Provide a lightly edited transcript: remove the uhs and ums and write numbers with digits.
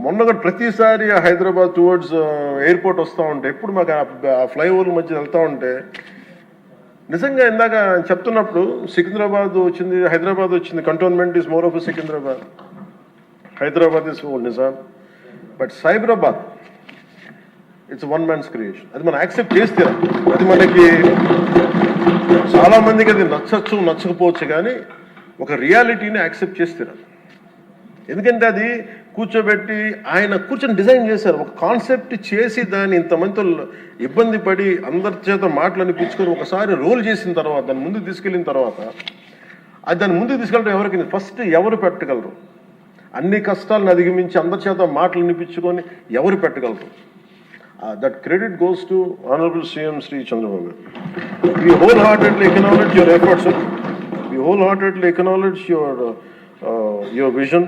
మొన్న కూడా ప్రతిసారి హైదరాబాద్ టువర్డ్స్ ఎయిర్పోర్ట్ వస్తూ ఉంటే ఎప్పుడు మాకు ఆ ఫ్లైఓవర్ మధ్య వెళ్తూ ఉంటే నిజంగా ఇందాక చెప్తున్నప్పుడు సికింద్రాబాద్ వచ్చింది, హైదరాబాద్ వచ్చింది, cantonment is more of Secunderabad, Hyderabad is Nizam, but Cyberabad it's one man's creation. అది మనం యాక్సెప్ట్ చేస్తే అది మనకి చాలా మందికి అది నచ్చచ్చు నచ్చకపోవచ్చు, కానీ ఒక రియాలిటీని యాక్సెప్ట్ చేస్తారు. ఎందుకంటే అది కూర్చోబెట్టి ఆయన కూర్చొని డిజైన్ చేశారు, ఒక కాన్సెప్ట్ చేసి దాన్ని ఇంతమందితో ఇబ్బంది పడి అందరి చేత మాటలు అనిపించుకొని ఒకసారి రోల్ చేసిన తర్వాత దాన్ని ముందుకు తీసుకెళ్ళిన తర్వాత అది దాన్ని ముందుకు తీసుకెళ్ళడం ఎవరికి ఫస్ట్ ఎవరు పెట్టగలరు, అన్ని కష్టాలను అధిగమించి అందరి చేత మాటలు అనిపించుకొని ఎవరు పెట్టగలరు? That credit goes to Honorable CM Sri Chandrababu. We wholeheartedly acknowledge your efforts, sir. We wholeheartedly acknowledge your vision.